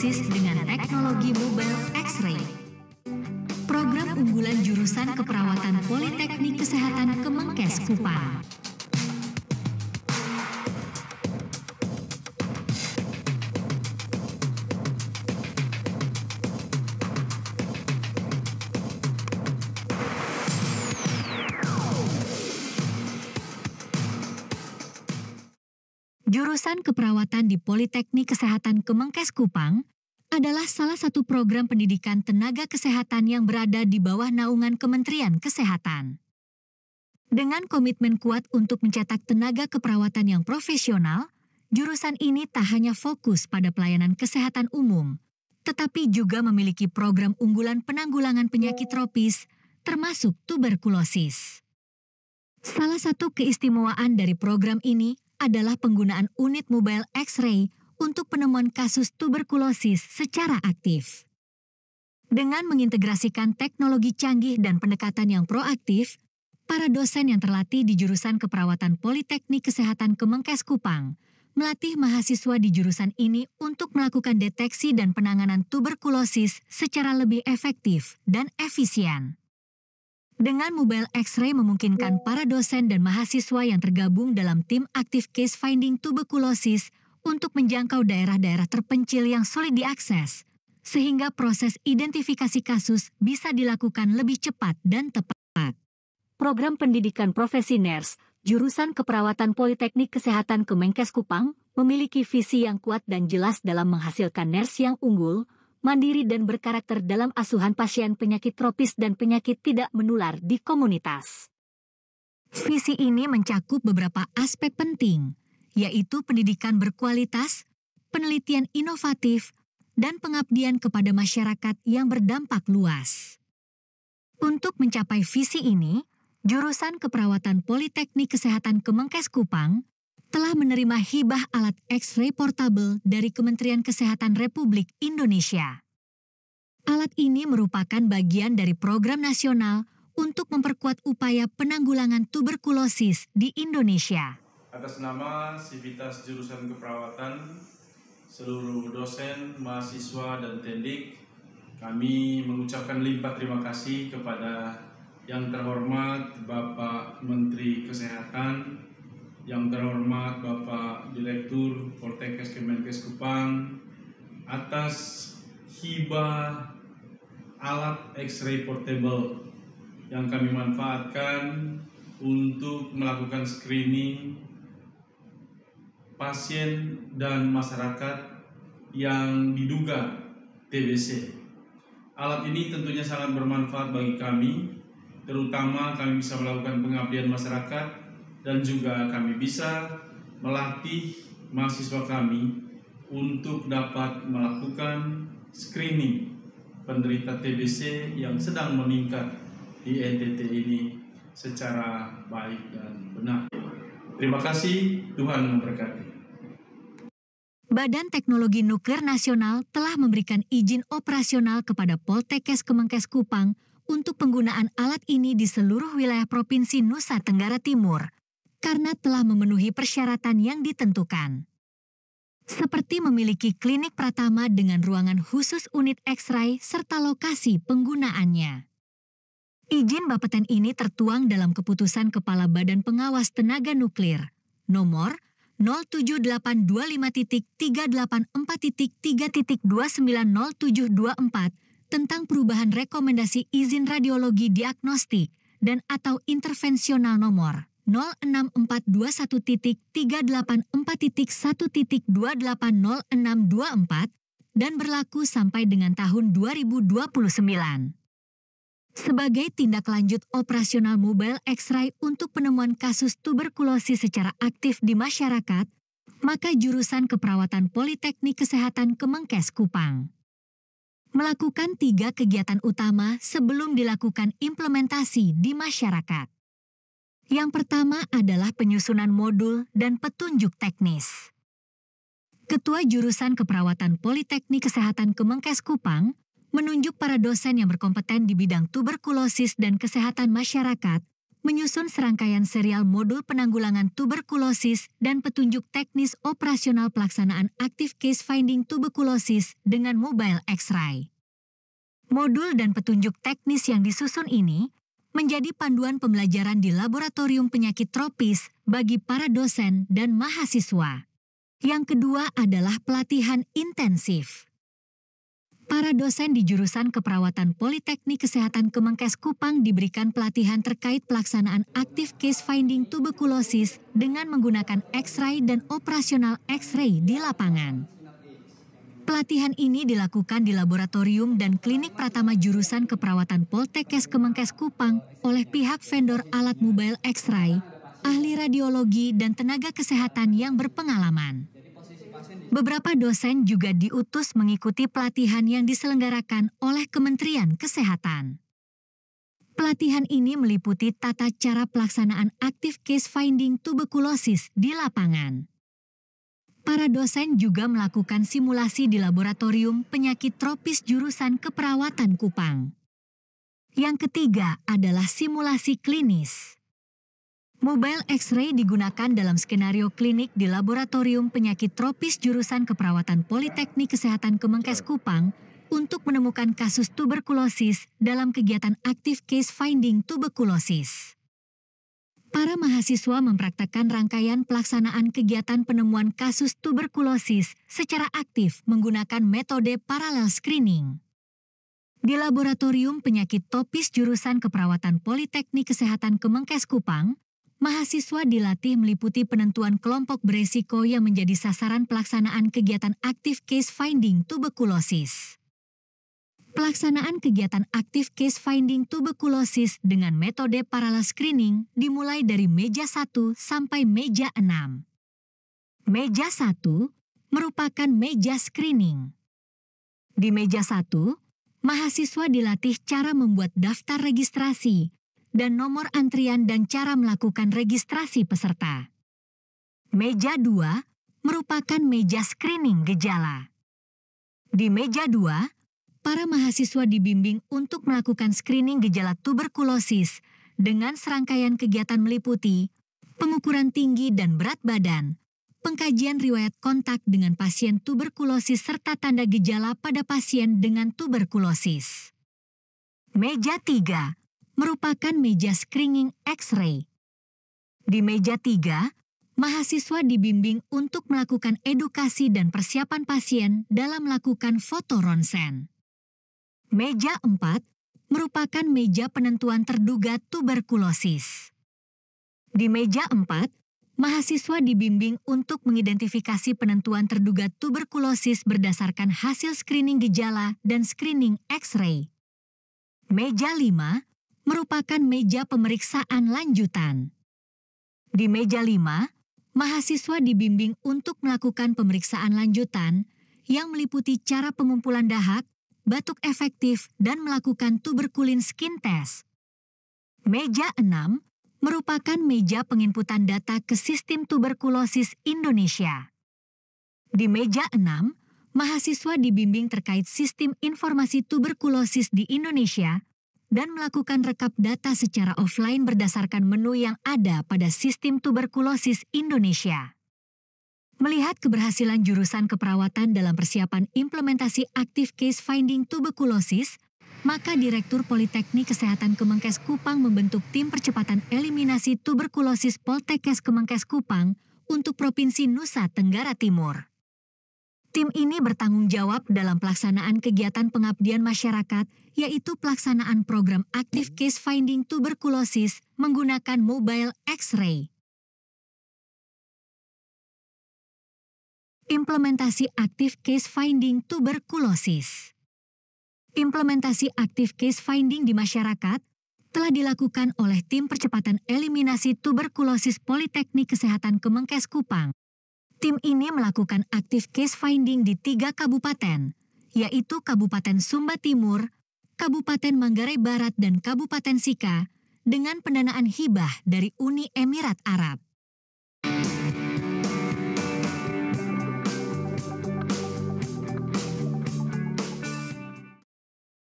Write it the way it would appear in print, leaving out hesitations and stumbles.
tuberkulosis dengan teknologi mobile X-ray. Program unggulan jurusan keperawatan Politeknik Kesehatan Kemenkes Kupang. Jurusan keperawatan di Politeknik Kesehatan Kemenkes Kupang adalah salah satu program pendidikan tenaga kesehatan yang berada di bawah naungan Kementerian Kesehatan. Dengan komitmen kuat untuk mencetak tenaga keperawatan yang profesional, jurusan ini tak hanya fokus pada pelayanan kesehatan umum, tetapi juga memiliki program unggulan penanggulangan penyakit tropis, termasuk tuberkulosis. Salah satu keistimewaan dari program ini adalah penggunaan unit mobile X-ray untuk penemuan kasus tuberkulosis secara aktif. Dengan mengintegrasikan teknologi canggih dan pendekatan yang proaktif, para dosen yang terlatih di jurusan keperawatan Politeknik Kesehatan Kemenkes Kupang melatih mahasiswa di jurusan ini untuk melakukan deteksi dan penanganan tuberkulosis secara lebih efektif dan efisien. Dengan mobile X-ray memungkinkan para dosen dan mahasiswa yang tergabung dalam tim aktif case finding tuberkulosis untuk menjangkau daerah-daerah terpencil yang sulit diakses, sehingga proses identifikasi kasus bisa dilakukan lebih cepat dan tepat. Program pendidikan profesi nurse, jurusan keperawatan Politeknik Kesehatan Kemenkes Kupang, memiliki visi yang kuat dan jelas dalam menghasilkan nurse yang unggul, mandiri dan berkarakter dalam asuhan pasien penyakit tropis dan penyakit tidak menular di komunitas. Visi ini mencakup beberapa aspek penting, yaitu pendidikan berkualitas, penelitian inovatif, dan pengabdian kepada masyarakat yang berdampak luas. Untuk mencapai visi ini, jurusan keperawatan Politeknik Kesehatan Kemenkes Kupang telah menerima hibah alat X-ray portable dari Kementerian Kesehatan Republik Indonesia. Alat ini merupakan bagian dari program nasional untuk memperkuat upaya penanggulangan tuberkulosis di Indonesia. Atas nama Sivitas Jurusan Keperawatan, seluruh dosen, mahasiswa, dan tendik, kami mengucapkan limpah terima kasih kepada yang terhormat Bapak Menteri Kesehatan, yang terhormat Bapak Direktur Poltekkes Kemenkes Kupang atas hibah alat X-ray portable yang kami manfaatkan untuk melakukan screening pasien dan masyarakat yang diduga TBC. Alat ini tentunya sangat bermanfaat bagi kami, terutama kami bisa melakukan pengabdian masyarakat dan juga kami bisa melatih mahasiswa kami untuk dapat melakukan screening penderita TBC yang sedang meningkat di NTT ini secara baik dan benar. Terima kasih, Tuhan memberkati. Badan Teknologi Nuklir Nasional telah memberikan izin operasional kepada Poltekkes Kemenkes Kupang untuk penggunaan alat ini di seluruh wilayah Provinsi Nusa Tenggara Timur, karena telah memenuhi persyaratan yang ditentukan. Seperti memiliki klinik pratama dengan ruangan khusus unit X-ray serta lokasi penggunaannya. Izin Bapeten ini tertuang dalam keputusan Kepala Badan Pengawas Tenaga Nuklir, nomor 07825.384.3.290724 tentang perubahan rekomendasi izin radiologi diagnostik dan atau intervensional nomor 06421.384.1.280624 dan berlaku sampai dengan tahun 2029. Sebagai tindak lanjut operasional mobile X-ray untuk penemuan kasus tuberkulosis secara aktif di masyarakat, maka jurusan keperawatan Politeknik Kesehatan Kemenkes Kupang melakukan 3 kegiatan utama sebelum dilakukan implementasi di masyarakat. Yang pertama adalah penyusunan modul dan petunjuk teknis. Ketua Jurusan Keperawatan Politeknik Kesehatan Kemenkes Kupang menunjuk para dosen yang berkompeten di bidang tuberkulosis dan kesehatan masyarakat menyusun serangkaian serial modul penanggulangan tuberkulosis dan petunjuk teknis operasional pelaksanaan Active Case Finding Tuberculosis dengan Mobile X-ray. Modul dan petunjuk teknis yang disusun ini menjadi panduan pembelajaran di laboratorium penyakit tropis bagi para dosen dan mahasiswa. Yang kedua adalah pelatihan intensif. Para dosen di jurusan keperawatan Politeknik Kesehatan Kemenkes Kupang diberikan pelatihan terkait pelaksanaan Active Case Finding Tuberculosis dengan menggunakan X-ray dan operasional X-ray di lapangan. Pelatihan ini dilakukan di laboratorium dan klinik pratama jurusan keperawatan Poltekkes Kemenkes Kupang oleh pihak vendor alat mobile X-ray, ahli radiologi dan tenaga kesehatan yang berpengalaman. Beberapa dosen juga diutus mengikuti pelatihan yang diselenggarakan oleh Kementerian Kesehatan. Pelatihan ini meliputi tata cara pelaksanaan Active Case Finding Tuberculosis di lapangan. Para dosen juga melakukan simulasi di laboratorium penyakit tropis jurusan keperawatan Kupang. Yang ketiga adalah simulasi klinis. Mobile X-ray digunakan dalam skenario klinik di laboratorium penyakit tropis jurusan keperawatan Politeknik Kesehatan Kemenkes Kupang untuk menemukan kasus tuberkulosis dalam kegiatan Active Case Finding Tuberculosis. Para mahasiswa mempraktekkan rangkaian pelaksanaan kegiatan penemuan kasus tuberkulosis secara aktif menggunakan metode parallel screening. Di laboratorium penyakit tropis jurusan keperawatan Politeknik Kesehatan Kemenkes Kupang, mahasiswa dilatih meliputi penentuan kelompok beresiko yang menjadi sasaran pelaksanaan kegiatan Active Case Finding Tuberculosis. Pelaksanaan kegiatan Active Case Finding Tuberculosis dengan metode parallel screening dimulai dari meja 1 sampai meja 6. Meja 1 merupakan meja screening. Di meja 1, mahasiswa dilatih cara membuat daftar registrasi dan nomor antrian dan cara melakukan registrasi peserta. Meja 2 merupakan meja screening gejala. Di meja 2, para mahasiswa dibimbing untuk melakukan screening gejala tuberkulosis dengan serangkaian kegiatan meliputi pengukuran tinggi dan berat badan, pengkajian riwayat kontak dengan pasien tuberkulosis serta tanda gejala pada pasien dengan tuberkulosis. Meja 3 merupakan meja screening X-ray. Di meja 3, mahasiswa dibimbing untuk melakukan edukasi dan persiapan pasien dalam melakukan foto ronsen. Meja 4 merupakan meja penentuan terduga tuberkulosis. Di meja 4, mahasiswa dibimbing untuk mengidentifikasi penentuan terduga tuberkulosis berdasarkan hasil screening gejala dan screening X-ray. Meja 5 merupakan meja pemeriksaan lanjutan. Di meja 5, mahasiswa dibimbing untuk melakukan pemeriksaan lanjutan yang meliputi cara pengumpulan dahak, batuk efektif, dan melakukan tuberkulin skin test. Meja 6 merupakan meja penginputan data ke Sistem Tuberkulosis Indonesia. Di meja 6, mahasiswa dibimbing terkait sistem informasi tuberkulosis di Indonesia dan melakukan rekap data secara offline berdasarkan menu yang ada pada Sistem Tuberkulosis Indonesia. Melihat keberhasilan jurusan keperawatan dalam persiapan implementasi Active Case Finding Tuberculosis, maka Direktur Politeknik Kesehatan Kemenkes Kupang membentuk tim percepatan eliminasi tuberkulosis Poltekkes Kemenkes Kupang untuk Provinsi Nusa Tenggara Timur. Tim ini bertanggung jawab dalam pelaksanaan kegiatan pengabdian masyarakat, yaitu pelaksanaan program Active Case Finding Tuberculosis menggunakan Mobile X-ray. Implementasi Active Case Finding Tuberculosis. Implementasi Active Case Finding di masyarakat telah dilakukan oleh Tim Percepatan Eliminasi Tuberkulosis Politeknik Kesehatan Kemenkes Kupang. Tim ini melakukan Active Case Finding di 3 kabupaten, yaitu Kabupaten Sumba Timur, Kabupaten Manggarai Barat, dan Kabupaten Sika, dengan pendanaan hibah dari Uni Emirat Arab.